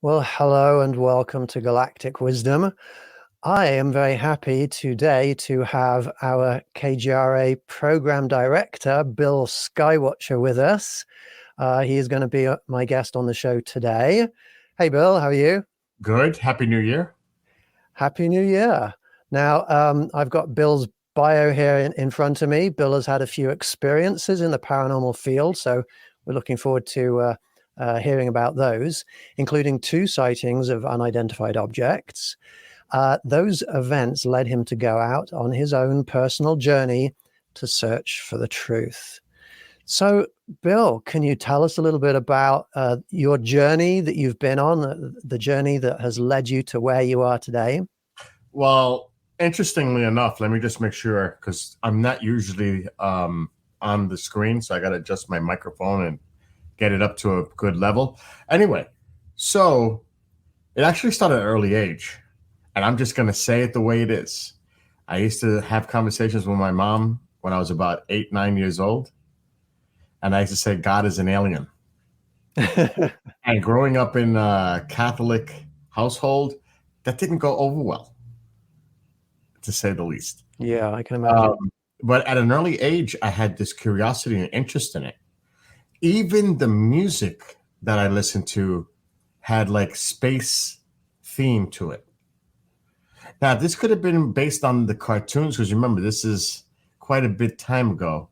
Well, hello and welcome to Galactic Wisdom. I am very happy today to have our KGRA program director, Bill Skywatcher, with us. He is going to be my guest on the show today. Hey, Bill, how are you? Good. Happy New Year. Happy New Year. Now, I've got Bill's bio here in front of me. Bill has had a few experiences in the paranormal field, so we're looking forward to hearing about those, including 2 sightings of unidentified objects. Those events led him to go out on his own personal journey to search for the truth. So, Bill, can you tell us a little bit about your journey that you've been on, the journey that has led you to where you are today? Well, interestingly enough, let me just make sure, because I'm not usually on the screen, so I got to adjust my microphone and get it up to a good level. Anyway, so it actually started at an early age, and I'm just going to say it the way it is. I used to have conversations with my mom when I was about 8, 9 years old, and I used to say God is an alien. And growing up in a Catholic household, that didn't go over well, to say the least. Yeah, I can imagine. But at an early age, I had this curiosity and interest in it. Even the music that I listened to had like space theme to it. Now, this could have been based on the cartoons, because remember, this is quite a bit time ago.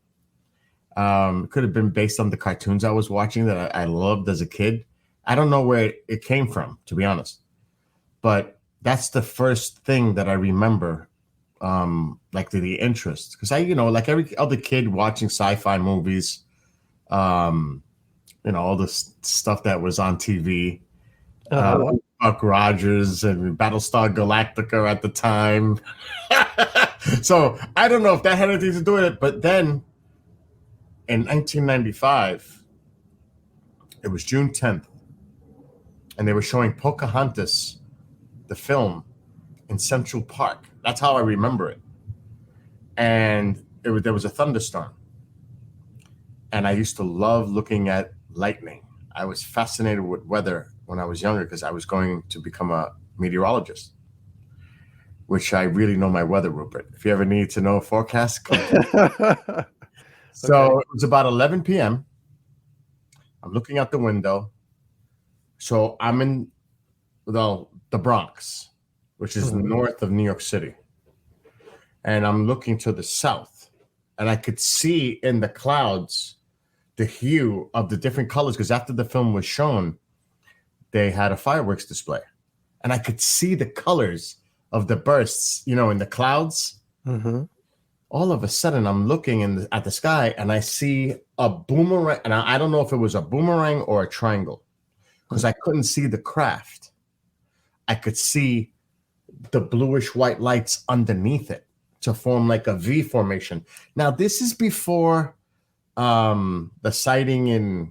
It could have been based on the cartoons I was watching that I loved as a kid. I don't know where it came from, to be honest. But that's the first thing that I remember, like the interest. Because like every other kid watching sci-fi movies, all the stuff that was on TV, Buck Rogers and Battlestar Galactica at the time. So I don't know if that had anything to do with it, but then in 1995, it was June 10th, and they were showing Pocahontas, the film, in Central Park. That's how I remember it. And there was a thunderstorm. And I used to love looking at lightning. I was fascinated with weather when I was younger because I was going to become a meteorologist, which I really know my weather, Rupert. If you ever need to know a forecast, come to me. So It was about 11 p.m. I'm looking out the window. So I'm in the Bronx, which is north of New York City. And I'm looking to the south. And I could see in the clouds the hue of the different colors, because after the film was shown, they had a fireworks display. And I could see the colors of the bursts, in the clouds. Mm-hmm. All of a sudden, I'm looking at the sky, and I see a boomerang. And I don't know if it was a boomerang or a triangle, because I couldn't see the craft. I could see the bluish white lights underneath it to form like a V formation. Now, this is before the sighting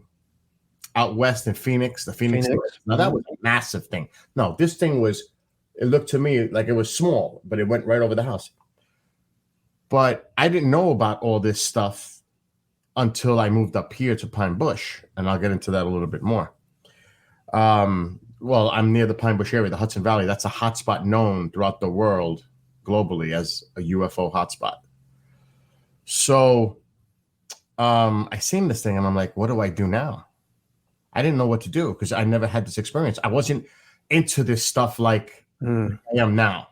out west in Phoenix, the Phoenix. Now, that was a massive thing. No, this thing it looked to me like it was small, but it went right over the house. But I didn't know about all this stuff until I moved up here to Pine Bush, and I'll get into that a little bit more. Well, I'm near the Pine Bush area, the Hudson Valley. That's a hotspot known throughout the world globally as a UFO hotspot. So I seen this thing, and I'm like, what do I do now? I didn't know what to do because I never had this experience. I wasn't into this stuff like I am now.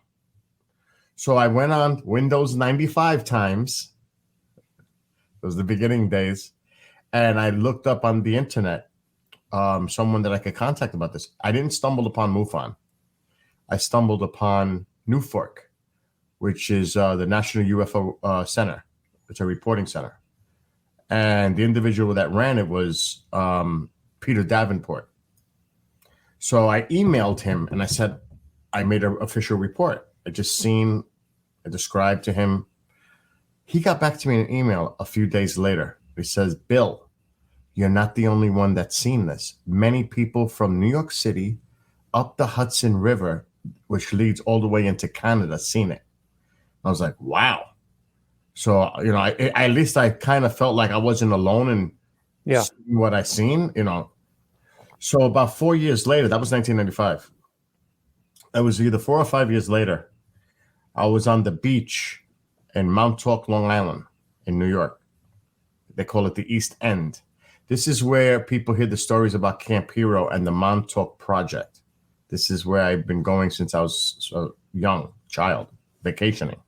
So I went on Windows 95 times. It was the beginning days. And I looked up on the internet someone that I could contact about this. I didn't stumble upon MUFON. I stumbled upon NUFORC, which is the National UFO Center. It's a reporting center. And the individual that ran it was Peter Davenport. So I emailed him and I said, I made an official report. I described to him. He got back to me in an email a few days later. He says, Bill, you're not the only one that's seen this. Many people from New York City up the Hudson River, which leads all the way into Canada, seen it. I was like, wow. So, at least I kind of felt like I wasn't alone in seeing what I seen, So about 4 years later, that was 1995. It was either 4 or 5 years later. I was on the beach in Mount Talk, Long Island, in New York. They call it the East End. This is where people hear the stories about Camp Hero and the Montauk Project. This is where I've been going since I was a young child, vacationing.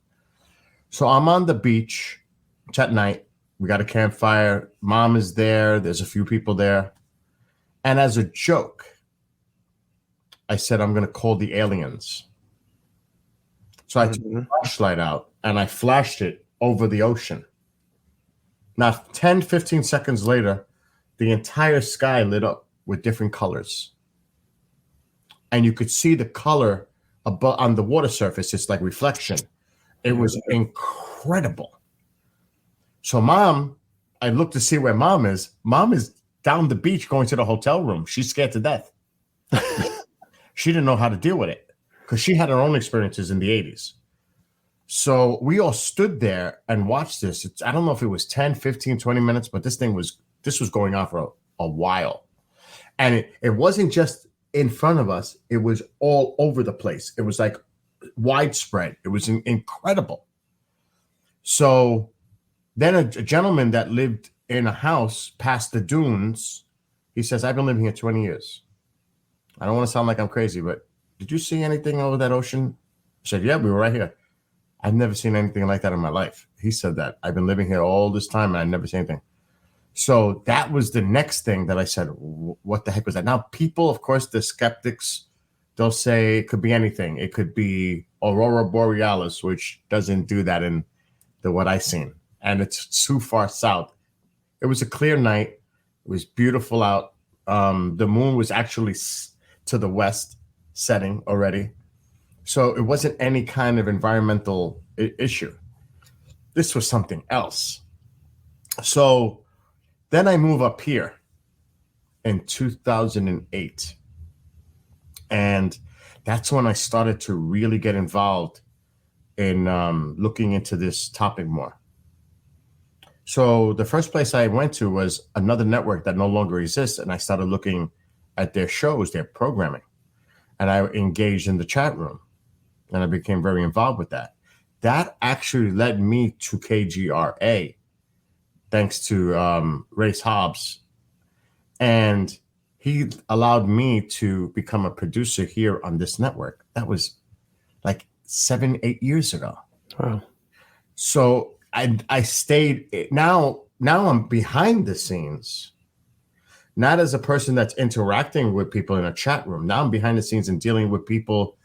So I'm on the beach. It's at night. We got a campfire. Mom is there. There's a few people there. And as a joke, I said, I'm going to call the aliens. So I took a flashlight out and I flashed it over the ocean. Now, 10, 15 seconds later, the entire sky lit up with different colors. And you could see the color above on the water surface. It's like reflection. It was incredible. So Mom, I looked to see where Mom is. Mom is down the beach going to the hotel room. She's scared to death. She didn't know how to deal with it because she had her own experiences in the 80s. So we all stood there and watched this. I don't know if it was 10, 15, 20 minutes, but this was going on for a while. And it wasn't just in front of us. It was all over the place. It was like widespread. It was incredible. So then a gentleman that lived in a house past the dunes, he says, I've been living here 20 years. I don't want to sound like I'm crazy, but did you see anything over that ocean? I said, yeah, we were right here. I've never seen anything like that in my life. He said that. I've been living here all this time and I never seen anything. So that was the next thing that I said, what the heck was that? Now, people, of course, the skeptics, they'll say it could be anything. It could be Aurora Borealis, which doesn't do that in what I've seen. And it's too far south. It was a clear night. It was beautiful out. The moon was actually to the west setting already. So it wasn't any kind of environmental issue. This was something else. So then I move up here in 2008. And that's when I started to really get involved in looking into this topic more. So the first place I went to was another network that no longer exists. And I started looking at their shows, their programming. And I engaged in the chat room. And I became very involved with that. That actually led me to KGRA, thanks to Race Hobbs. And he allowed me to become a producer here on this network. That was like 7-8 years ago. Wow. So I stayed. Now I'm behind the scenes, not as a person that's interacting with people in a chat room. Now I'm behind the scenes and dealing with people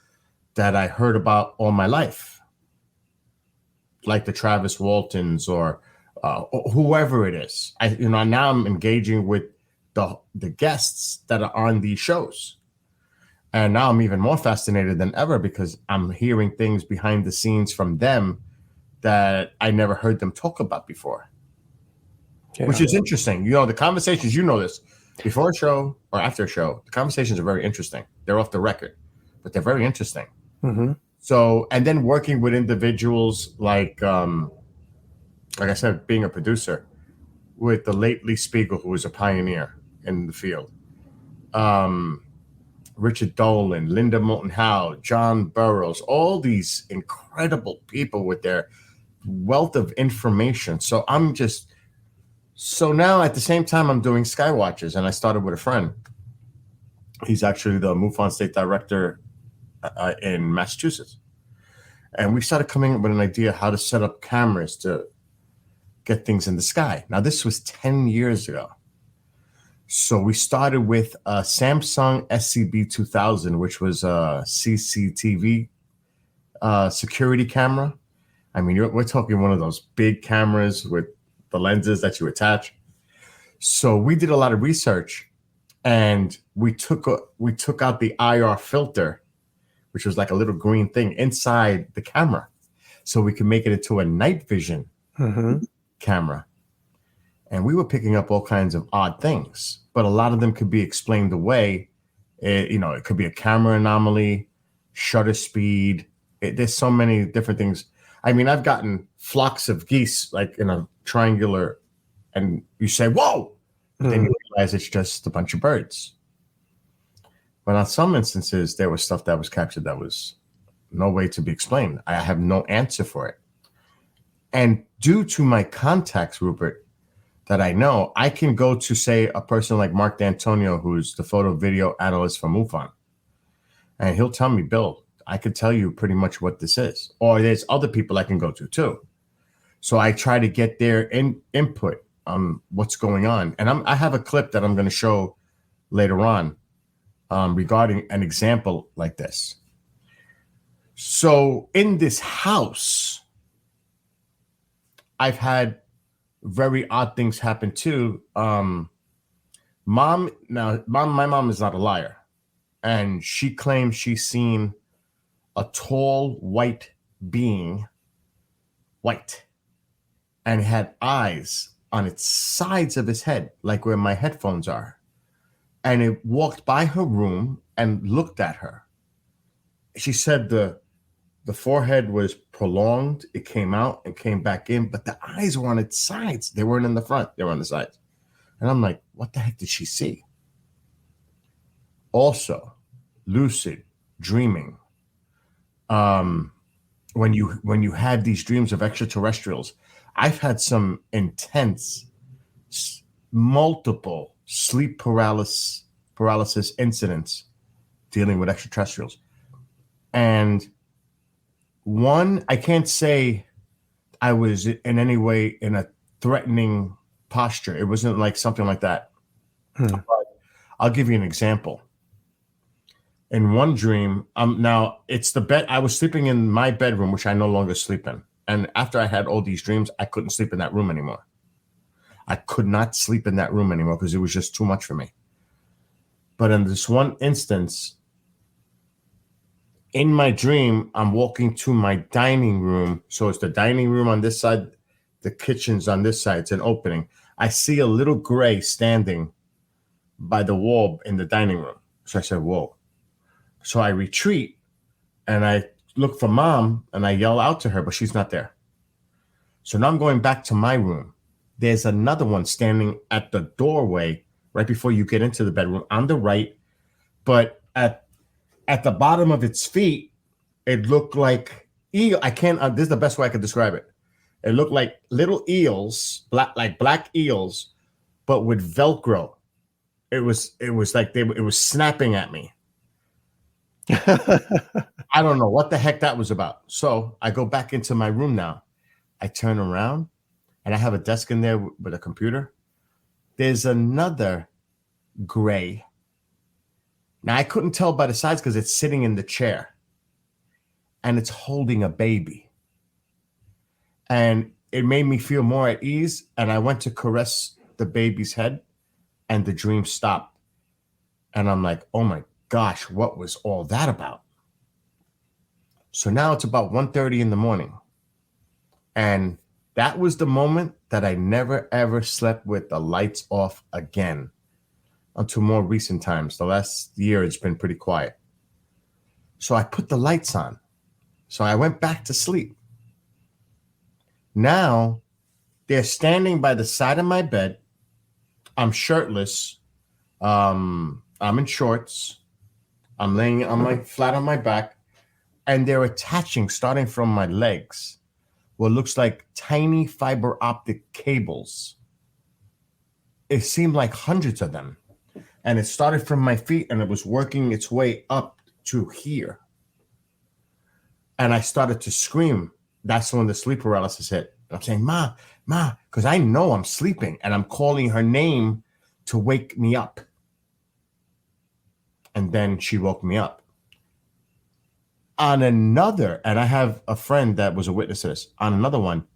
that I heard about all my life, like the Travis Waltons or whoever it is. Now I'm engaging with the guests that are on these shows. And now I'm even more fascinated than ever because I'm hearing things behind the scenes from them that I never heard them talk about before, which is interesting. The conversations, this, before a show or after a show, the conversations are very interesting. They're off the record, but they're very interesting. Mm-hmm. So, and then working with individuals like I said, being a producer with the late Lee Spiegel, who was a pioneer in the field. Richard Dolan, Linda Moulton Howe, John Burroughs, all these incredible people with their wealth of information. So now at the same time I'm doing Skywatchers, and I started with a friend. He's actually the MUFON State Director in Massachusetts. And we started coming up with an idea how to set up cameras to get things in the sky. Now, this was 10 years ago. So we started with a Samsung SCB 2000, which was a CCTV security camera. I mean, we're talking one of those big cameras with the lenses that you attach. So we did a lot of research, and we took out the IR filter, which was like a little green thing inside the camera, so we could make it into a night vision camera. And we were picking up all kinds of odd things, but a lot of them could be explained away. It could be a camera anomaly, shutter speed. There's so many different things. I mean, I've gotten flocks of geese like in a triangular, and you say, whoa, but then you realize it's just a bunch of birds. But on some instances, there was stuff that was captured that was no way to be explained. I have no answer for it. And due to my contacts, Rupert, that I know, I can go to, say, a person like Mark D'Antonio, who's the photo video analyst for MUFON. And he'll tell me, Bill, I could tell you pretty much what this is. Or there's other people I can go to too. So I try to get their input on what's going on. And I have a clip that I'm going to show later on regarding an example like this. So in this house, I've had very odd things happen too. My mom is not a liar, and she claims she's seen a tall white being, white, and had eyes on its sides of his head, like where my headphones are. And it walked by her room and looked at her. She said the forehead was prolonged. It came out and came back in, but the eyes were on its sides. They weren't in the front. They were on the sides. And I'm like, what the heck did she see? Also, lucid dreaming. When you had these dreams of extraterrestrials, I've had some intense, multiple sleep paralysis incidents dealing with extraterrestrials. And one, I can't say I was in any way in a threatening posture. It wasn't like something like that. But I'll give you an example. In one dream, now it's the bed. I was sleeping in my bedroom, which I no longer sleep in. And after I had all these dreams, I couldn't sleep in that room anymore. I could not sleep in that room anymore because it was just too much for me. But in this one instance, in my dream, I'm walking to my dining room. So it's the dining room on this side, the kitchen's on this side. It's an opening. I see a little gray standing by the wall in the dining room. So I said, whoa. So I retreat and I look for mom and I yell out to her, but she's not there. So now I'm going back to my room. There's another one standing at the doorway right before you get into the bedroom on the right. But at the bottom of its feet, it looked like eel. This is the best way I could describe it. It looked like little eels, black eels, but with Velcro. It was like it was snapping at me. I don't know what the heck that was about. So I go back into my room now. I turn around and I have a desk in there with a computer. There's another gray. Now I couldn't tell by the size because it's sitting in the chair and it's holding a baby. And it made me feel more at ease. And I went to caress the baby's head and the dream stopped. And I'm like, oh my gosh, what was all that about? So now it's about 1:30 in the morning. And that was the moment that I never, ever slept with the lights off again until more recent times. The last year, it's been pretty quiet. So I put the lights on. So I went back to sleep. Now they're standing by the side of my bed. I'm shirtless. I'm in shorts. I'm laying flat on my back, and they're attaching, starting from my legs, what looks like tiny fiber optic cables. It seemed like hundreds of them. And it started from my feet, and it was working its way up to here. And I started to scream. That's when the sleep paralysis hit. I'm saying, Ma, because I know I'm sleeping, and I'm calling her name to wake me up. And then she woke me up. On another, and I have a friend that was a witness to this. On another one,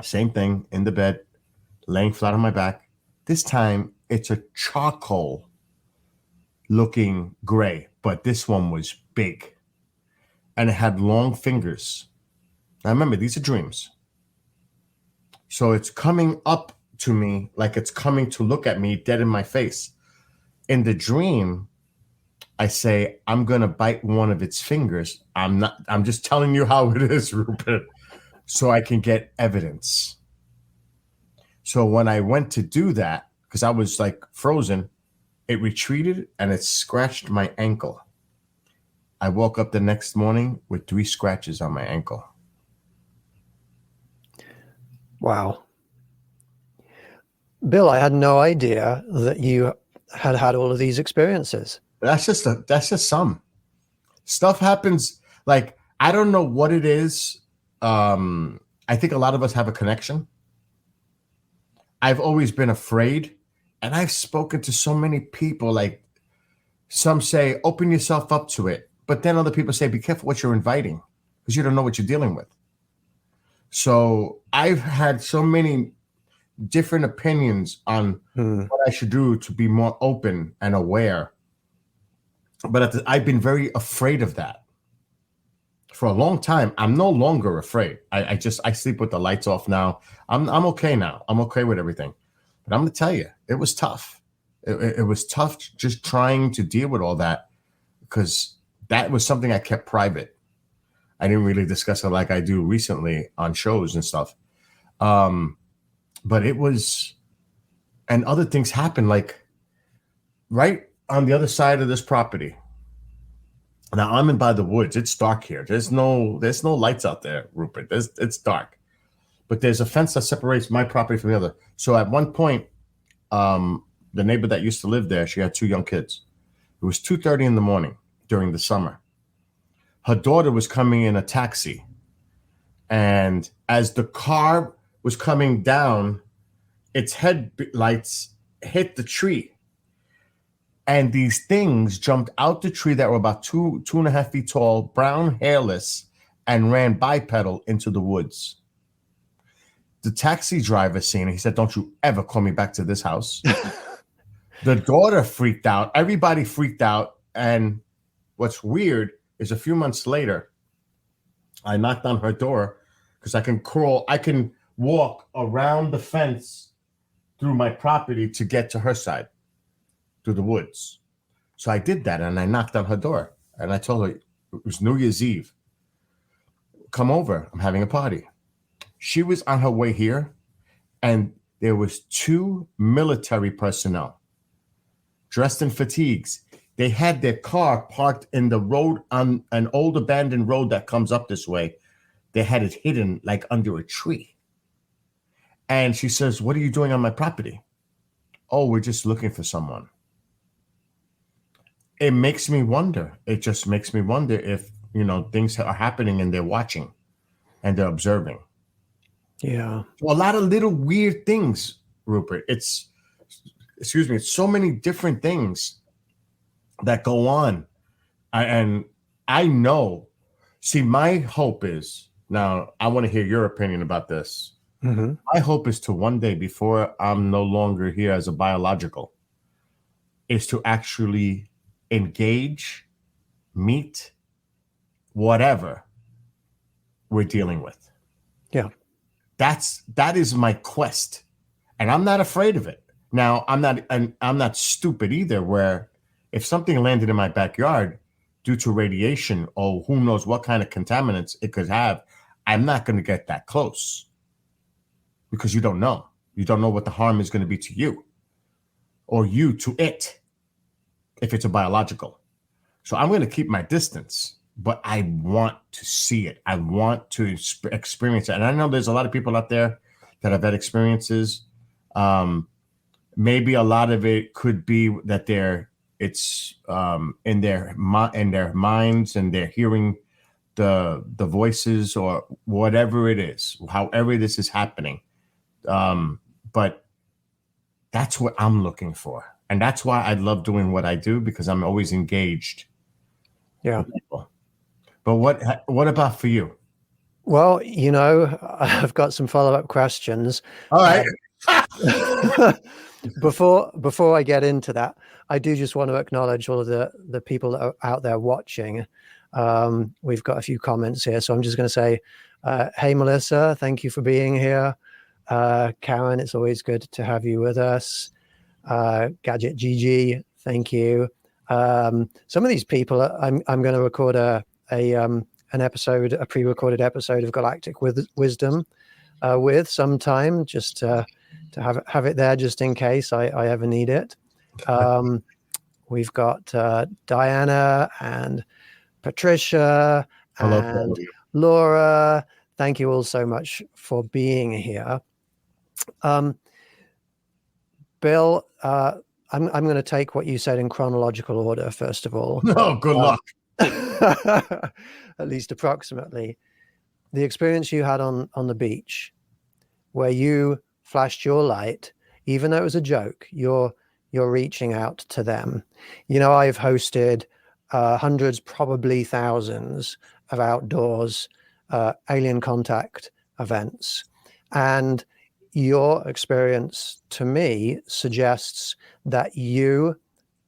same thing, in the bed, laying flat on my back. This time, it's a charcoal looking gray, but this one was big. And it had long fingers. Now remember, these are dreams. So it's coming up to me like it's coming to look at me dead in my face. In the dream, I say, I'm going to bite one of its fingers. I'm just telling you how it is, Rupert, so I can get evidence. So when I went to do that, because I was like frozen, It retreated and it scratched my ankle. I woke up the next morning with 3 scratches on my ankle. Wow. Bill, I had no idea that you had had all of these experiences. That's just some stuff happens. Like, I don't know what it is. I think a lot of us have a connection. I've always been afraid, and I've spoken to so many people. Like, some say, open yourself up to it. But then other people say, be careful what you're inviting, because you don't know what you're dealing with. So I've had so many different opinions on what I should do to be more open and aware. But I've been very afraid of that for a long time. I'm no longer afraid. I sleep with the lights off now. I'm okay now. I'm okay with everything. But I'm going to tell you, it was tough. It was tough just trying to deal with all that, because that was something I kept private. I didn't really discuss it like I do recently on shows and stuff. But it was, and other things happened, like right on the other side of this property. Now I'm in by the woods. It's dark here. There's no lights out there, Rupert. It's dark. But there's a fence that separates my property from the other. So at one point, the neighbor that used to live there, she had 2 young kids. It was 2:30 in the morning during the summer. Her daughter was coming in a taxi. And as the car was coming down, its headlights hit the tree. And these things jumped out the tree that were about 2.5 feet tall, brown, hairless, and ran bipedal into the woods. The taxi driver seen it. He said, don't you ever call me back to this house. The daughter freaked out. Everybody freaked out. And what's weird is a few months later, I knocked on her door because I can walk around the fence through my property to get to her side, through the woods. So I did that, and I knocked on her door, and I told her it was New Year's Eve. Come over. I'm having a party. She was on her way here, and there was 2 military personnel dressed in fatigues. They had their car parked in the road, on an old abandoned road that comes up this way. They had it hidden like under a tree. And she says, what are you doing on my property? Oh, we're just looking for someone. It makes me wonder. It just makes me wonder if, things are happening and they're watching and they're observing. Yeah. So a lot of little weird things, Rupert. It's so many different things that go on. I know. See, my hope is, now I want to hear your opinion about this. Mm-hmm. My hope is to one day, before I'm no longer here as a biological, is to actually engage, meet, whatever we're dealing with. Yeah. That is my quest. And I'm not afraid of it. Now, I'm not stupid either, where if something landed in my backyard due to radiation or who knows what kind of contaminants it could have, I'm not going to get that close, because you don't know. You don't know what the harm is going to be to you or you to it if it's a biological. So I'm going to keep my distance, but I want to see it. I want to experience it. And I know there's a lot of people out there that have had experiences. Maybe a lot of it could be that it's in their minds, and they're hearing the voices or whatever it is, however this is happening. But that's what I'm looking for. And that's why I love doing what I do, because I'm always engaged. Yeah. But what about for you? Well, I've got some follow-up questions. All right. Before I get into that, I do just want to acknowledge all of the people that are out there watching. We've got a few comments here, so I'm just going to say, hey, Melissa, thank you for being here. Karen, it's always good to have you with us. Gadget Gigi, thank you. Some of these people, I'm going to record a pre-recorded episode of Galactic Wisdom with sometime, just to have it there just in case I ever need it. We've got Diana and Patricia Hello to all and of you. Laura. Thank you all so much for being here. Bill, I'm going to take what you said in chronological order, first of all. Oh, good luck. At least approximately. The experience you had on the beach, where you flashed your light, even though it was a joke, you're reaching out to them. I've hosted hundreds, probably thousands of outdoors alien contact events, and your experience to me suggests that you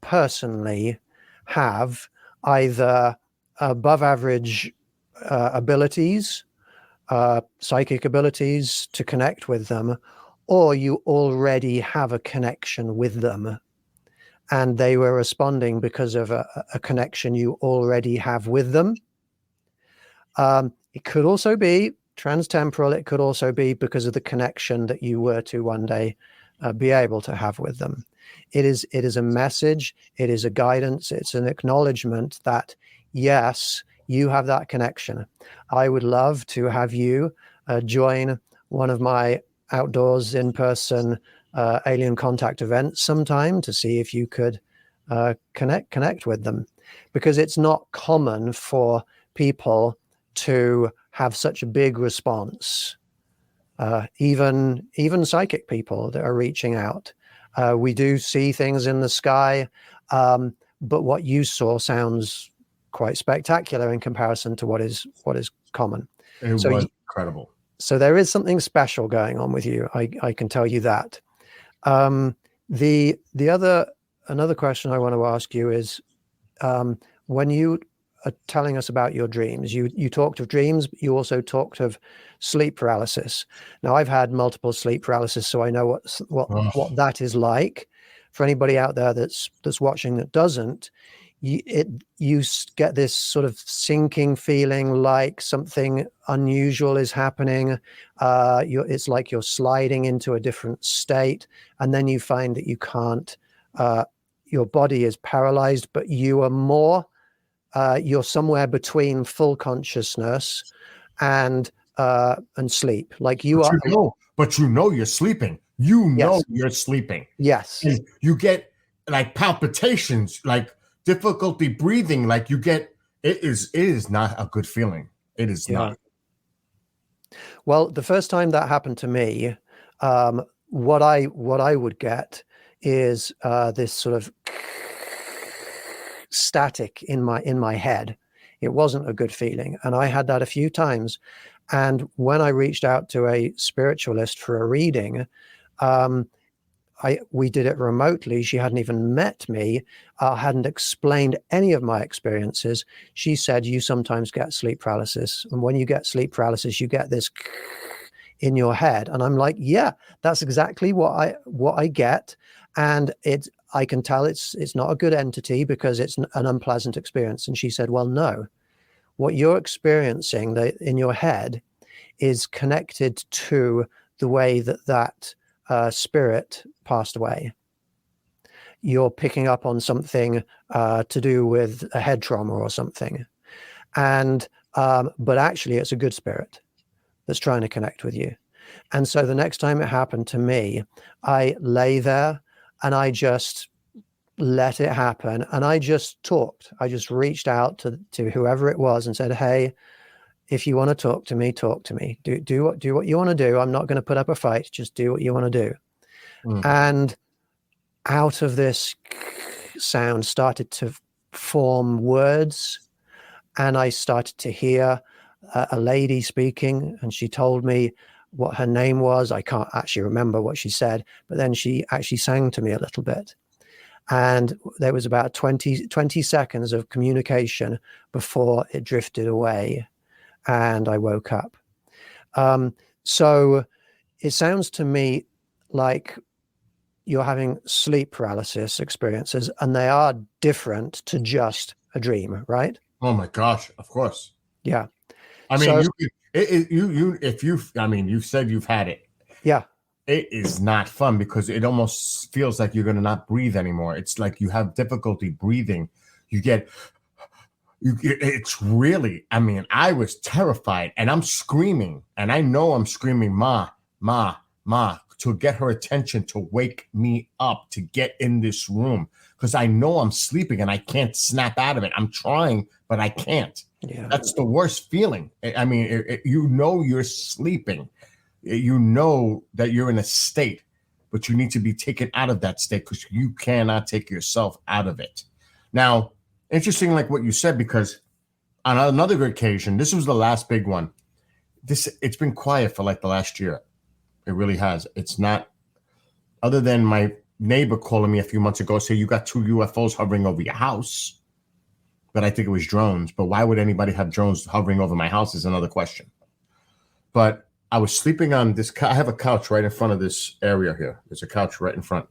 personally have either above average abilities, psychic abilities to connect with them, or you already have a connection with them and they were responding because of a connection you already have with them. It could also be transtemporal. It could also be because of the connection that you were to one day be able to have with them. It is a message. It is a guidance. It's an acknowledgement that, yes, you have that connection. I would love to have you join one of my outdoors in-person alien contact events sometime to see if you could connect with them, because it's not common for people to have such a big response. Even psychic people that are reaching out. We do see things in the sky, but what you saw sounds quite spectacular in comparison to what is common. It was incredible. So there is something special going on with you. I can tell you that. Another question I want to ask you is, when you are telling us about your dreams, you talked of dreams, but you also talked of sleep paralysis. Now, I've had multiple sleep paralysis, so I know what that is like. For anybody out there that's watching that doesn't, you get this sort of sinking feeling like something unusual is happening. It's like you're sliding into a different state, and then you find that you can't. Your body is paralyzed, but you are more. You're somewhere between full consciousness and sleep. Like you are. But you're sleeping. You know Yes. you're sleeping. Yes. And you get like palpitations, like difficulty breathing. Like you get. It is not a good feeling. It is not. Well, the first time that happened to me, what I would get is this sort of static in my head. It wasn't a good feeling, and I had that a few times. And when I reached out to a spiritualist for a reading, we did it remotely. She hadn't even met me, hadn't explained any of my experiences. She said, you sometimes get sleep paralysis, and when you get sleep paralysis, you get this in your head. And I'm like, yeah, that's exactly what I get. And I can tell it's not a good entity because it's an unpleasant experience. And she said, well, no, what you're experiencing in your head is connected to the way that spirit passed away. You're picking up on something to do with a head trauma or something. And but actually it's a good spirit that's trying to connect with you. And so the next time it happened to me, I lay there and I just let it happen. And I just talked. I just reached out to whoever it was and said, hey, if you want to talk to me, talk to me. Do what you want to do. I'm not going to put up a fight. Just do what you want to do. And out of this sound started to form words. And I started to hear a lady speaking, and she told me what her name was. I can't actually remember what she said, but then she actually sang to me a little bit. And there was about 20 seconds of communication before it drifted away and I woke up. So it sounds to me like you're having sleep paralysis experiences, and they are different to just a dream, right? Oh my gosh, of course. Yeah. I mean, you said you've had it. Yeah. it is not fun because it almost feels like you're going to not breathe anymore. It's like you have difficulty breathing. It's really, I mean, I was terrified and I'm screaming and I know I'm screaming, Ma, Ma, Ma, to get her attention, to wake me up, to get in this room because I know I'm sleeping and I can't snap out of it. I'm trying, but I can't. Yeah. That's the worst feeling. I mean, you know, you're sleeping. You know that you're in a state, but you need to be taken out of that state because you cannot take yourself out of it. Now, interesting, like what you said, because on another occasion, this was the last big one. It's been quiet for like the last year. It really has. It's not, other than my neighbor calling me a few months ago, say you got 2 UFOs hovering over your house. But I think it was drones. But why would anybody have drones hovering over my house is another question. But I was sleeping on this. I have a couch right in front of this area here. There's a couch right in front.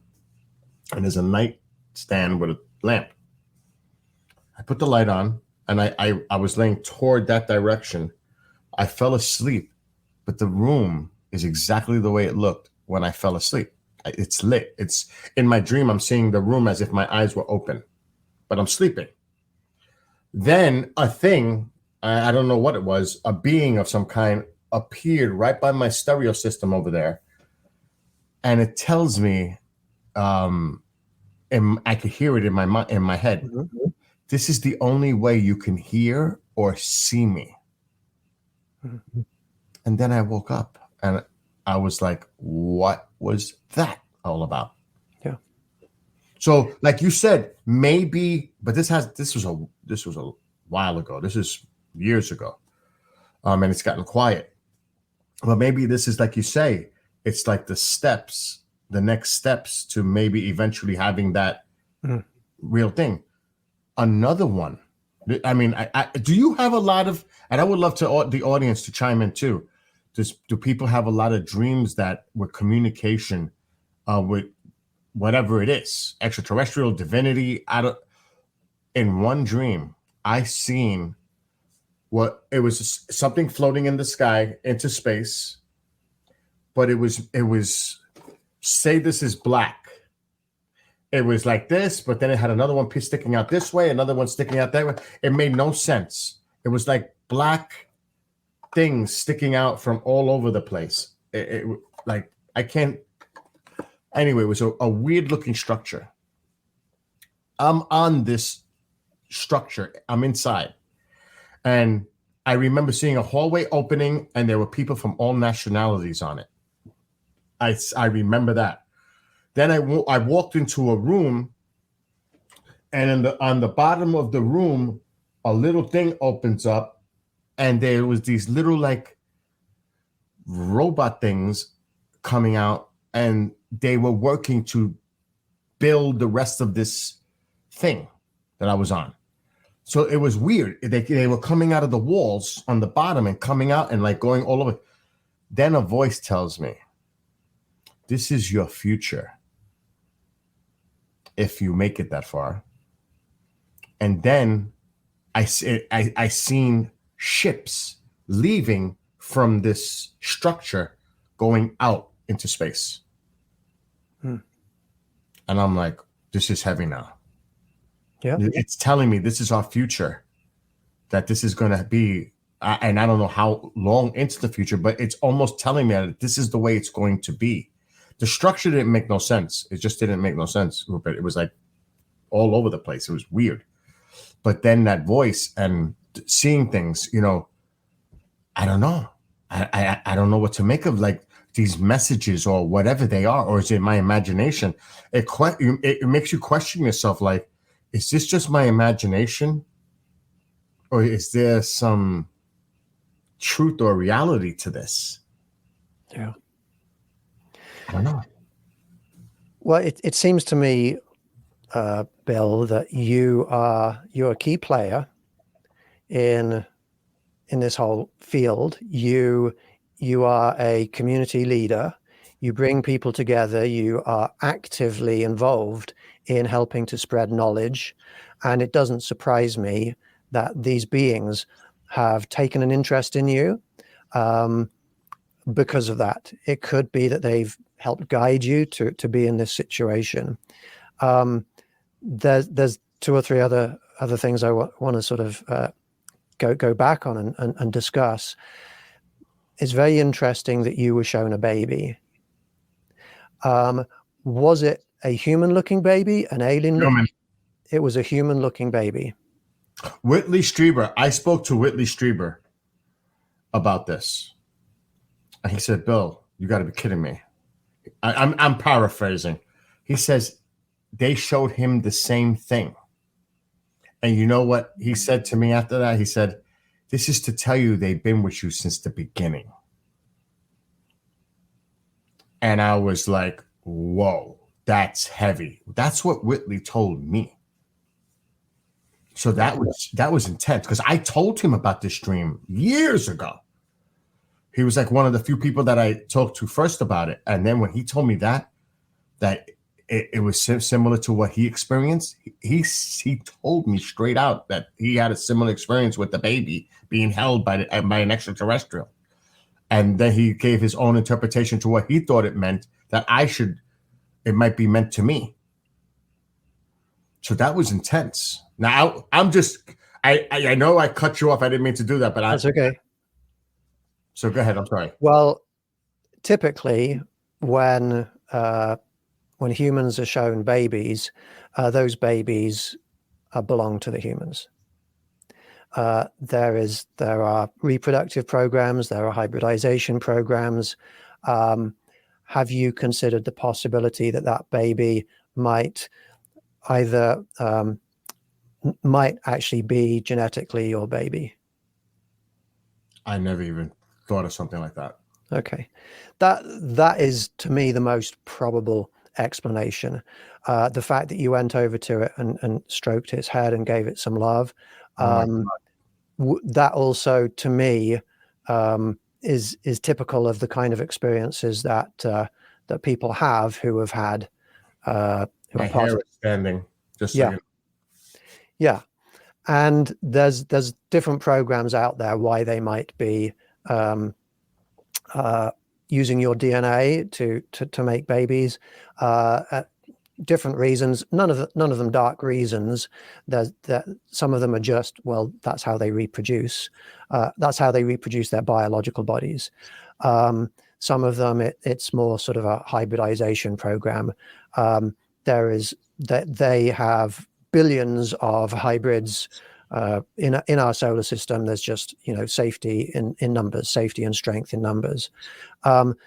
And there's a nightstand with a lamp. I put the light on and I was laying toward that direction. I fell asleep, but the room is exactly the way it looked when I fell asleep. It's lit. It's in my dream. I'm seeing the room as if my eyes were open, but I'm sleeping. Then a thing, I don't know what it was, a being of some kind appeared right by my stereo system over there. And it tells me, and I could hear it in my head. Mm-hmm. This is the only way you can hear or see me. Mm-hmm. And then I woke up and I was like, what was that all about? Yeah. So like you said, maybe, but this was a while ago. This is years ago. And it's gotten quiet. But maybe this is, like you say, it's like the next steps to maybe eventually having that real thing. Another one. I mean, do you have a lot of, and I would love to the audience to chime in too. Do people have a lot of dreams that with communication with whatever it is, extraterrestrial, divinity? In one dream, I seen it was something floating in the sky into space, but it was say this is black. It was like this, but then it had another one piece sticking out this way, another one sticking out that way. It made no sense. It was like black things sticking out from all over the place. It like I can't. Anyway, it was a weird looking structure. I'm on this structure. I'm inside. And I remember seeing a hallway opening and there were people from all nationalities on it. I remember that. Then I walked into a room and on the bottom of the room, a little thing opens up and there was these little like robot things coming out and they were working to build the rest of this thing that I was on. So it was weird. They were coming out of the walls on the bottom and coming out and like going all over. Then a voice tells me, this is your future if you make it that far. And then I seen ships leaving from this structure going out into space. And I'm like, this is heavy now. Yeah, it's telling me this is our future, that this is going to be, and I don't know how long into the future, but it's almost telling me that this is the way it's going to be. The structure didn't make no sense. It just didn't make no sense, Rupert. It was like all over the place. It was weird. But then that voice and seeing things, you know, I don't know. I don't know what to make of like these messages or whatever they are, or is it my imagination? It makes you question yourself, like, is this just my imagination? Or is there some truth or reality to this? Yeah. I don't know. Well, it seems to me, Bill, that you're a key player in this whole field. You are a community leader. You bring people together. You are actively involved in helping to spread knowledge. And it doesn't surprise me that these beings have taken an interest in you because of that. It could be that they've helped guide you to be in this situation. There's two or three other things I want to sort of go back on and discuss. It's very interesting that you were shown a baby. Was it a human-looking baby, an alien? Human. It was a human-looking baby. Whitley Strieber. I spoke to Whitley Strieber about this, and he said, "Bill, you got to be kidding me." I'm paraphrasing. He says they showed him the same thing, and you know what he said to me after that? He said, "This is to tell you they've been with you since the beginning." And I was like, "Whoa, that's heavy." That's what Whitley told me. So that was intense, because I told him about this dream years ago. He was like one of the few people that I talked to first about it. And then when he told me that it was similar to what he experienced, he told me straight out that he had a similar experience with the baby being held by an extraterrestrial. And then he gave his own interpretation to what he thought it meant, that it might be meant to me. So that was intense. Now I know I cut you off. I didn't mean to do that, but that's okay. So go ahead. I'm sorry. Well, typically when humans are shown babies, those babies belong to the humans. There are reproductive programs, there are hybridization programs. Have you considered the possibility that baby might either might actually be genetically your baby? I never even thought of something like that. Okay, that is to me the most probable explanation. The fact that you went over to it and stroked its head and gave it some love, that also to me is typical of the kind of experiences that people have who have had. My hair is standing. Just so you know. Yeah, and there's different programs out there why they might be using your DNA to make babies. Different reasons, none of them dark reasons. Some of them are just, well, that's how they reproduce. That's how they reproduce their biological bodies. Some of them, it's more sort of a hybridization program. They have billions of hybrids in our solar system. There's just safety in numbers, safety and strength in numbers.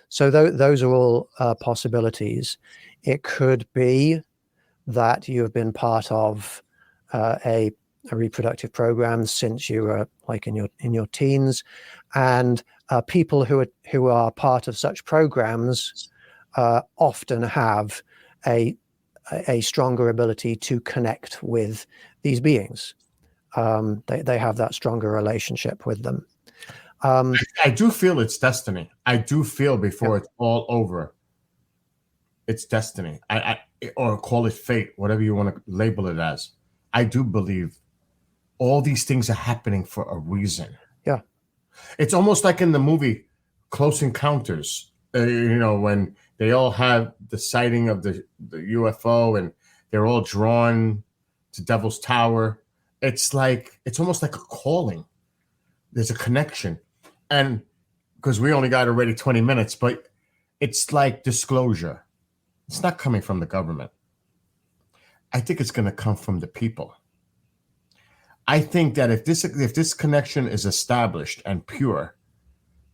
So those are all possibilities. It could be that you have been part of a reproductive program since you were like in your teens, and people who are part of such programs often have a stronger ability to connect with these beings. They have that stronger relationship with them. I do feel it's destiny. I do feel before it's all over, it's destiny. Or call it fate, whatever you want to label it as. I do believe all these things are happening for a reason. Yeah. It's almost like in the movie Close Encounters, when they all have the sighting of the UFO and they're all drawn to Devil's Tower. It's almost like a calling. There's a connection. And because we only got already 20 minutes, but it's like disclosure. It's not coming from the government. I think it's going to come from the people. I think that if this connection is established and pure,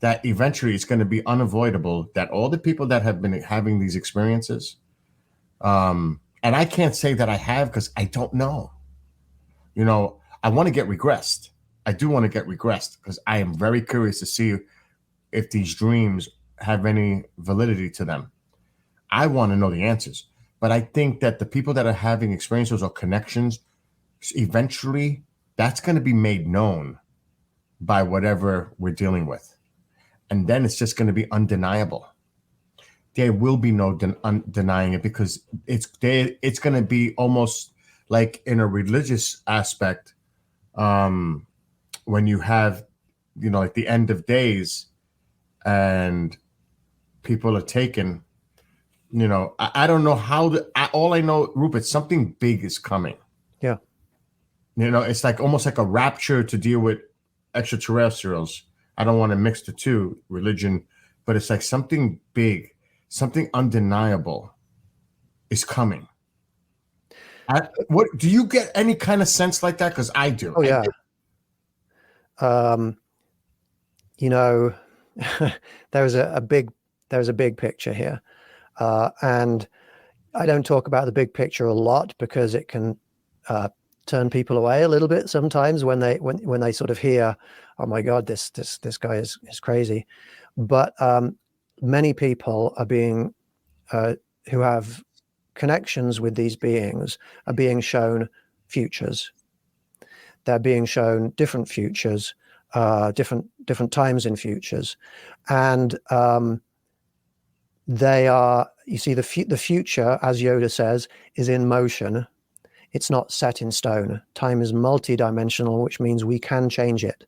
that eventually it's going to be unavoidable that all the people that have been having these experiences, and I can't say that I have because I don't know. I want to get regressed. I do want to get regressed because I am very curious to see if these dreams have any validity to them. I want to know the answers. But I think that the people that are having experiences or connections, eventually that's going to be made known by whatever we're dealing with. And then it's just going to be undeniable. There will be no denying it because it's going to be almost like in a religious aspect, when you have, like the end of days and people are taken I don't know how all I know, Rupert, something big is coming. Yeah. It's like almost like a rapture to deal with extraterrestrials. I don't want to mix the two, religion, but it's like something big, something undeniable is coming. What do you get any kind of sense like that? Because I do. Oh yeah. You know, there's a big picture here, and I don't talk about the big picture a lot because it can turn people away a little bit sometimes when they sort of hear, oh my God, this guy is crazy. But many people are being who have connections with these beings are being shown futures. They're being shown different futures, different times in futures, and they are. You see, the future, as Yoda says, is in motion. It's not set in stone. Time is multidimensional, which means we can change it,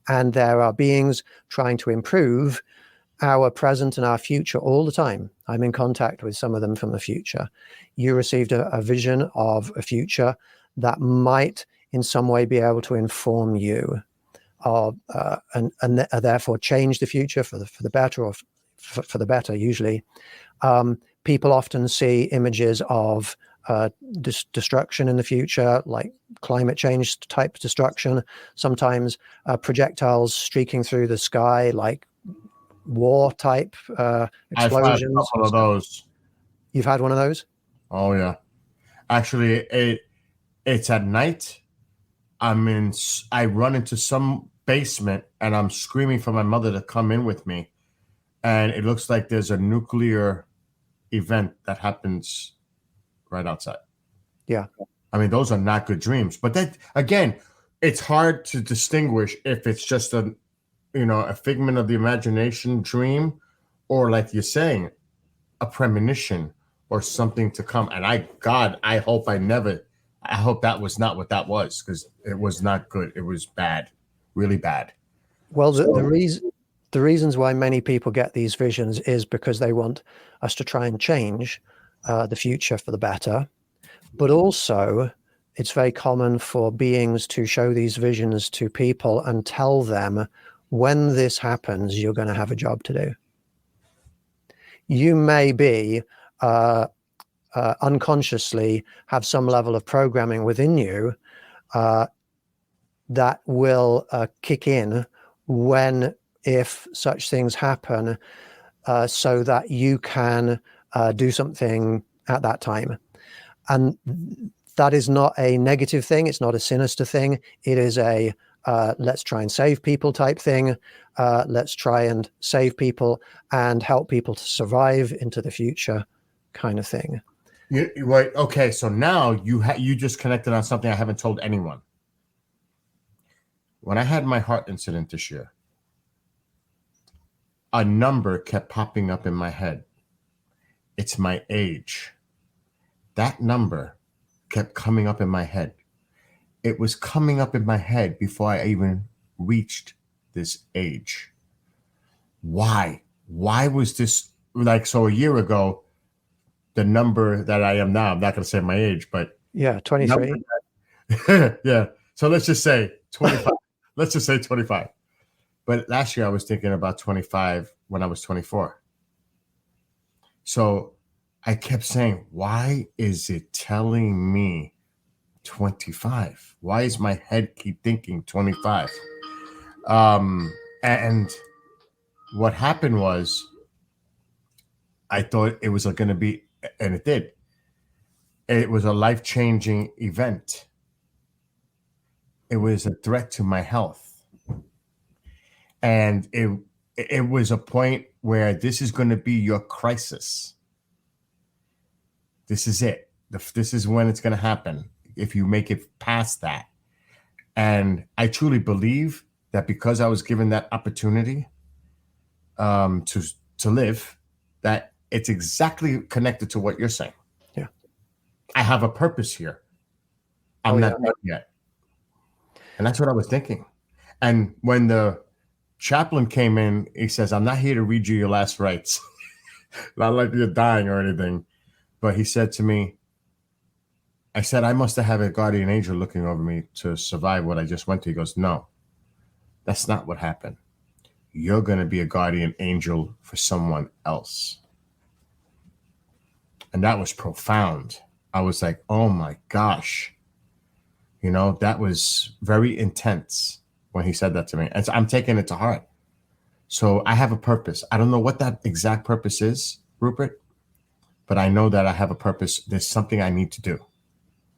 and there are beings trying to improve our present and our future all the time. I'm in contact with some of them from the future. You received a vision of a future that might in some way be able to inform you and therefore change the future for the better, or for the better usually. People often see images of destruction in the future, like climate change type destruction, sometimes projectiles streaking through the sky like war type explosions. I've had a couple of those. You've had one of those? Oh yeah. Actually, it's at night. I run into some basement and I'm screaming for my mother to come in with me. And it looks like there's a nuclear event that happens right outside. Yeah. I mean, those are not good dreams. But that, again, it's hard to distinguish if it's just a figment of the imagination dream, or like you're saying, a premonition or something to come. And I hope that was not what that was, because it was not good. It was bad, really bad. Well, the reasons why many people get these visions is because they want us to try and change the future for the better. But also, it's very common for beings to show these visions to people and tell them, when this happens, you're going to have a job to do. You may be unconsciously have some level of programming within you that will kick in if such things happen, so that you can do something at that time. And that is not a negative thing. It's not a sinister thing. It is a let's try and save people type thing. Let's try and save people and help people to survive into the future kind of thing. Right. Okay. So now you just connected on something I haven't told anyone. When I had my heart incident this year, a number kept popping up in my head. It's my age. That number kept coming up in my head. It was coming up in my head before I even reached this age. Why? Why was this like, so a year ago, the number that I am now, I'm not going to say my age, but yeah, 23. Yeah. So let's just say 25. Let's just say 25. But last year I was thinking about 25 when I was 24. So I kept saying, why is it telling me 25? Why is my head keep thinking 25? And what happened was, I thought it was going to be, and it did. It was a life-changing event. It was a threat to my health. And it was a point where this is going to be your crisis. This is it. This is when it's going to happen, if you make it past that. And I truly believe that because I was given that opportunity to live, that it's exactly connected to what you're saying. Yeah. I have a purpose here. I'm not done yet. And that's what I was thinking. And when the chaplain came in, he says, I'm not here to read you your last rites. Not like you're dying or anything. But he said to me, I said, I must have a guardian angel looking over me to survive what I just went through. He goes, no, that's not what happened. You're going to be a guardian angel for someone else. And that was profound. I was like, oh my gosh. You know, that was very intense when he said that to me. And so I'm taking it to heart. So I have a purpose. I don't know what that exact purpose is, Rupert, but I know that I have a purpose. There's something I need to do.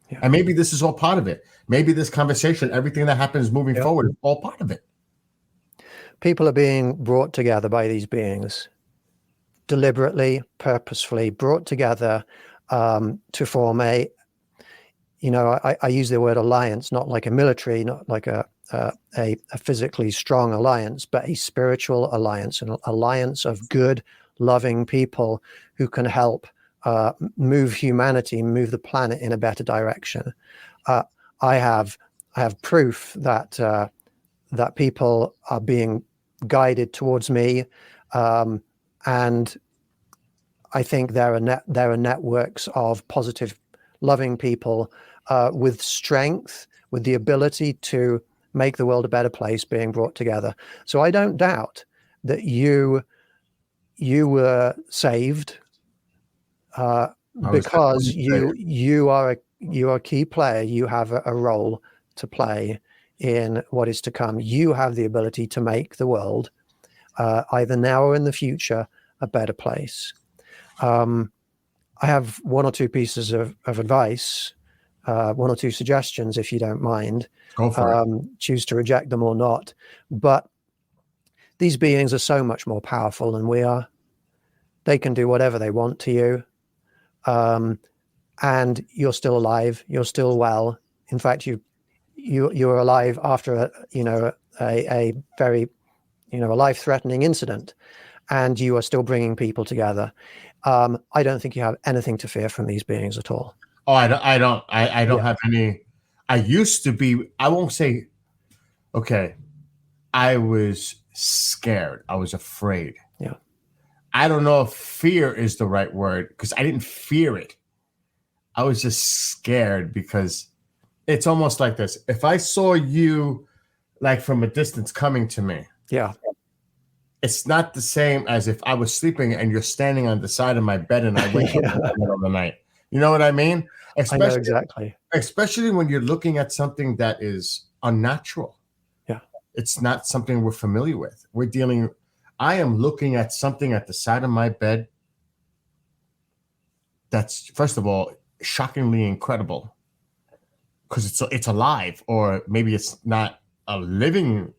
Yeah. And maybe this is all part of it. Maybe this conversation, everything that happens moving forward is all part of it. People are being brought together by these beings, deliberately, purposefully brought together to form a, you know, I use the word alliance, not like a military, not like a physically strong alliance, but a spiritual alliance, an alliance of good, loving people who can help move humanity, move the planet in a better direction. I have proof that that people are being guided towards me, and I think there are networks of positive, loving people with strength, with the ability to make the world a better place being brought together. So I don't doubt that you were saved because you are a key player. You have a role to play in what is to come. You have the ability to make the world either now or in the future a better place. I have one or two pieces of advice, one or two suggestions, if you don't mind. Go for it. Choose to reject them or not. But these beings are so much more powerful than we are. They can do whatever they want to you. And you're still alive. You're still well. In fact, you're alive after a very, a life-threatening incident, and you are still bringing people together. I don't think you have anything to fear from these beings at all. Oh, I don't have any. I used to be, I won't say, okay, I was scared. I was afraid. Yeah. I don't know if fear is the right word, because I didn't fear it. I was just scared, because it's almost like this. If I saw you like from a distance coming to me, yeah, it's not the same as if I was sleeping and you're standing on the side of my bed and I wake up in the middle of the night. You know what I mean? I know exactly. Especially when you're looking at something that is unnatural. Yeah. It's not something we're familiar with. I am looking at something at the side of my bed that's, first of all, shockingly incredible, because it's alive, or maybe it's not a living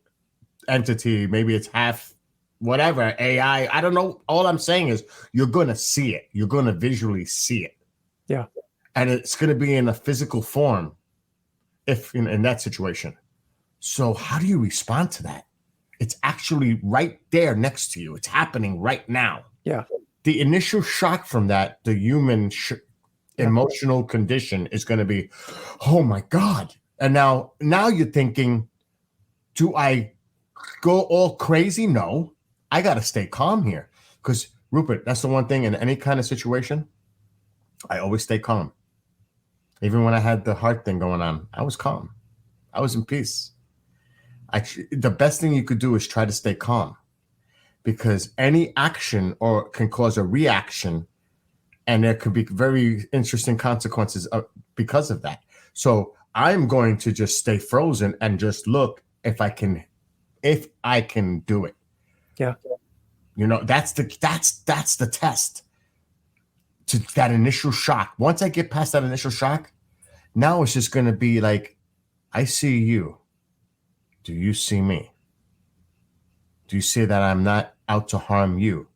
entity. Maybe it's half whatever, AI. I don't know. All I'm saying is you're going to see it. You're going to visually see it. Yeah. And it's going to be in a physical form if in that situation. So how do you respond to that? It's actually right there next to you. It's happening right now. Yeah. The initial shock from that, the human emotional condition is going to be, oh my God. And now you're thinking, do I go all crazy? No, I got to stay calm here. Because Rupert, that's the one thing in any kind of situation, I always stay calm. Even when I had the heart thing going on, I was calm. I was in peace. The best thing you could do is try to stay calm, because any action can cause a reaction, and there could be very interesting consequences because of that. So I'm going to just stay frozen and just look if I can do it. Yeah. That's the test. To that initial shock. Once I get past that initial shock, now it's just going to be like, I see you. Do you see me? Do you see that I'm not out to harm you?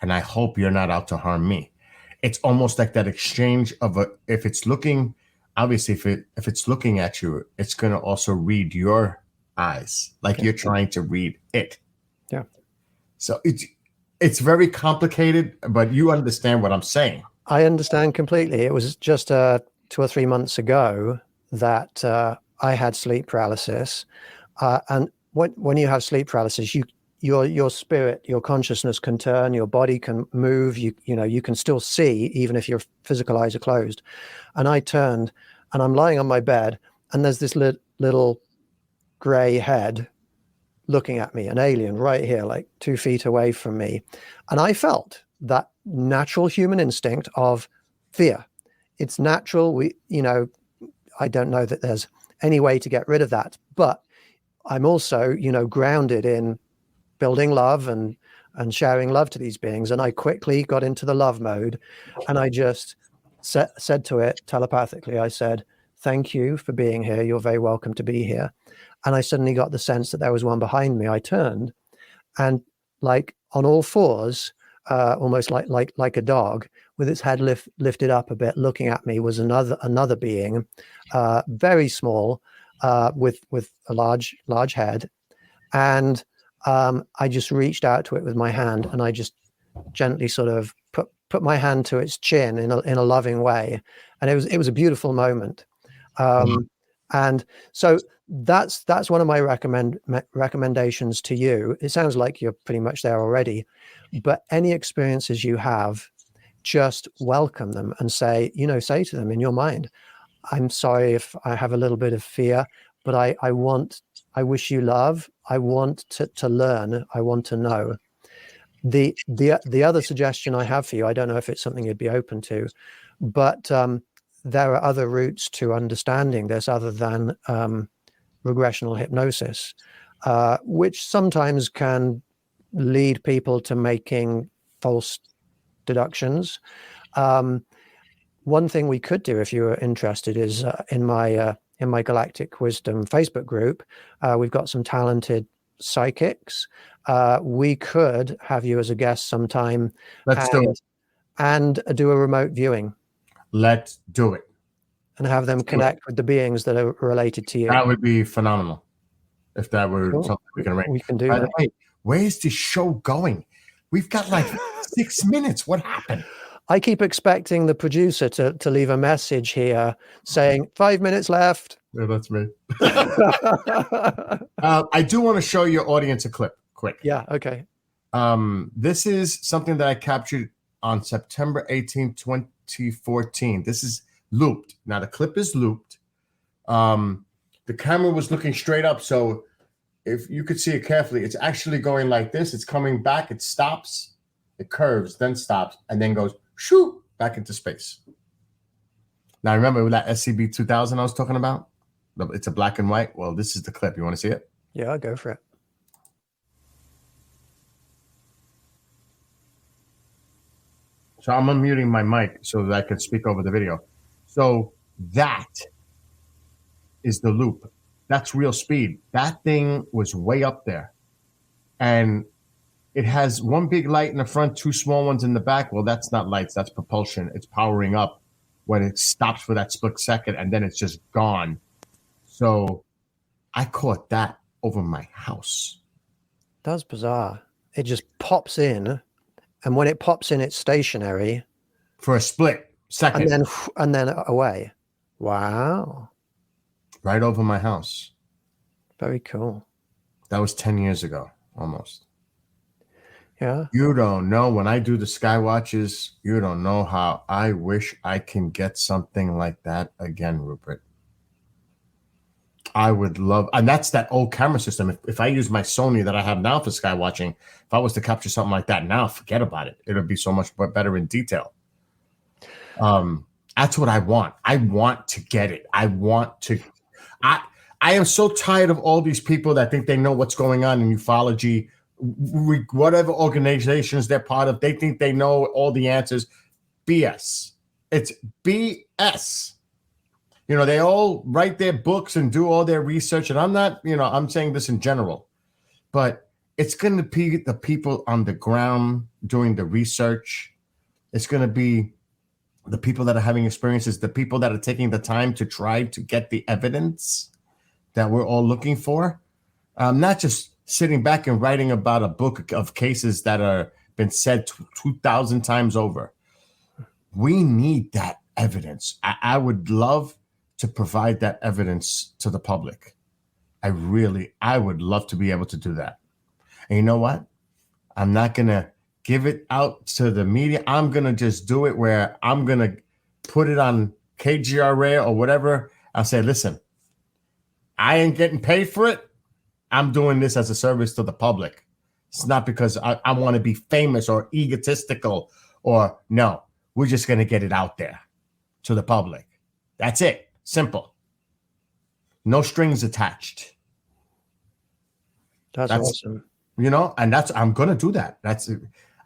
And I hope you're not out to harm me. It's almost like that exchange of if it's looking, obviously, if it's looking at you, it's going to also read your eyes, like you're trying to read it. Yeah. So it's very complicated, but you understand what I'm saying. I understand completely. It was just 2 or 3 months ago that I had sleep paralysis. And when you have sleep paralysis, your spirit, your consciousness can turn, your body can move, you can still see even if your physical eyes are closed. And I turned, and I'm lying on my bed, and there's this little gray head looking at me, an alien right here, like 2 feet away from me. And I felt that natural human instinct of fear. It's natural. I don't know that there's any way to get rid of that, but I'm also, grounded in building love and sharing love to these beings. And I quickly got into the love mode, and I just said to it telepathically, I said, "Thank you for being here. You're very welcome to be here." And I suddenly got the sense that there was one behind me. I turned, and like on all fours, almost like a dog with its head lifted up a bit, looking at me, was another being, very small, with a large head. And I just reached out to it with my hand, and I just gently sort of put my hand to its chin in a loving way, and it was a beautiful moment. And so that's one of my recommendations to you. It sounds like you're pretty much there already, but any experiences you have, just welcome them and say to them in your mind, "I'm sorry if I have a little bit of fear, but I wish you love. I want to learn. I want to know." The other suggestion I have for you, I don't know if it's something you'd be open to, but there are other routes to understanding this other than regressional hypnosis, which sometimes can lead people to making false deductions. One thing we could do, if you were interested, is in my Galactic Wisdom Facebook group, we've got some talented psychics. We could have you as a guest sometime. Let's do it. And do a remote viewing. Let's do it. And have them connect with the beings that are related to you. That would be phenomenal. If that were Cool. something we can arrange. We can do By that. the way, where's the show going? We've got like 6 minutes. What happened? I keep expecting the producer to leave a message here saying 5 minutes left. Yeah, that's me. I do want to show your audience a clip quick. Yeah, okay. This is something that I captured on September 18, 2014. This is looped. Now, the clip is looped. The camera was looking straight up, so if you could see it carefully, it's actually going like this. It's coming back. It stops. It curves, then stops, and then goes shoo back into space. Now, remember that SCB 2000 I was talking about? It's a black and white. Well, this is the clip. You want to see it? Yeah, I'll go for it. So I'm unmuting my mic so that I can speak over the video. So that is the loop. That's real speed. That thing was way up there. And it has one big light in the front, 2 small ones in the back. Well, that's not lights. That's propulsion. It's powering up when it stops for that split second, and then it's just gone. So I caught that over my house. That's bizarre. It just pops in, and when it pops in, it's stationary. For a split second. And then away. Wow. Right over my house. Very cool. That was 10 years ago, almost. Yeah. You don't know. When I do the Skywatches, you don't know how I wish I can get something like that again, Rupert. I would love, and that's that old camera system. If I use my Sony that I have now for Skywatching, if I was to capture something like that now, forget about it. It would be so much better in detail. That's what I want. I want to get it. I am so tired of all these people that think they know what's going on in ufology, whatever organizations they're part of. They think they know all the answers. BS. It's BS. They all write their books and do all their research. And I'm not, I'm saying this in general, but it's going to be the people on the ground doing the research. It's going to be the people that are having experiences, the people that are taking the time to try to get the evidence that we're all looking for. Not just sitting back and writing about a book of cases that are been said 2,000 times over. We need that evidence. I would love to provide that evidence to the public. I would love to be able to do that. And you know what? I'm not going to give it out to the media. I'm going to just do it where I'm going to put it on KGRA or whatever. I'll say, listen, I ain't getting paid for it. I'm doing this as a service to the public. It's not because I want to be famous or egotistical or no. We're just going to get it out there to the public. That's it. Simple. No strings attached. That's awesome. You know, and I'm going to do that.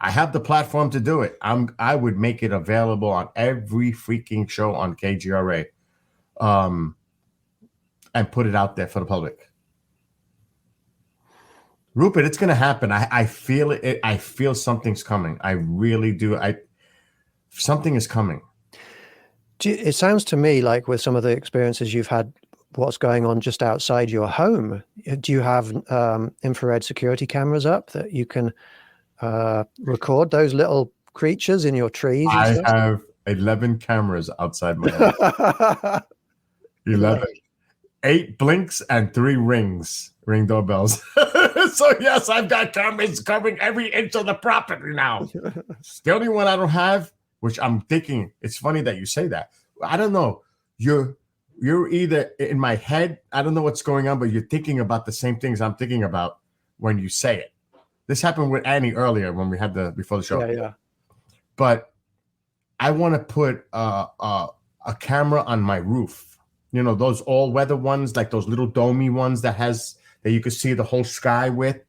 I have the platform to do it. I would make it available on every freaking show on KGRA, and put it out there for the public. Rupert, it's going to happen. I feel it. I feel something's coming. I really do. Something is coming. It sounds to me like with some of the experiences you've had, what's going on just outside your home. Do you have infrared security cameras up that you can record those little creatures in your trees? I have 11 cameras outside my house. 11. 8 blinks and 3 ring doorbells. So yes, I've got cameras covering every inch of the property now. The only one I don't have, which I'm thinking, it's funny that you say that. I don't know. You're either in my head, I don't know what's going on, but you're thinking about the same things I'm thinking about when you say it. This happened with Annie earlier when we had before the show. Yeah. But I want to put a camera on my roof. You know, those all-weather ones, like those little domey ones that you can see the whole sky with.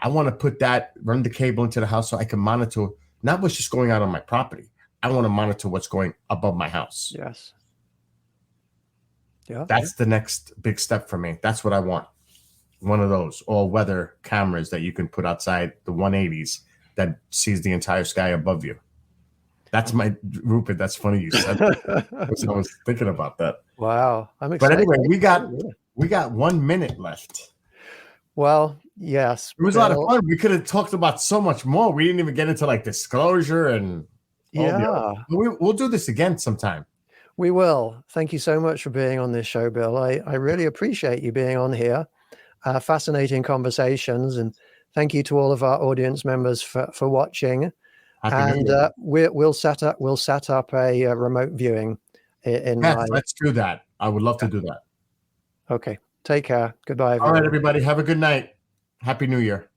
I want to put that, run the cable into the house so I can monitor not what's just going out on my property. I want to monitor what's going above my house. Yes. Yeah. That's the next big step for me. That's what I want. One of those all-weather cameras that you can put outside the 180s that sees the entire sky above you. That's my Rupert. That's funny you said that. I was thinking about that. Wow, I'm excited. But anyway, we got 1 minute left. Well, yes, it was a lot of fun. We could have talked about so much more. We didn't even get into like disclosure and we'll do this again sometime. We will. Thank you so much for being on this show, Bill. I really appreciate you being on here. Fascinating conversations, and thank you to all of our audience members for watching. And we'll set up a remote viewing let's do that. I would love to do that. Okay. Take care. Goodbye, everyone. All right, everybody. Have a good night. Happy New Year.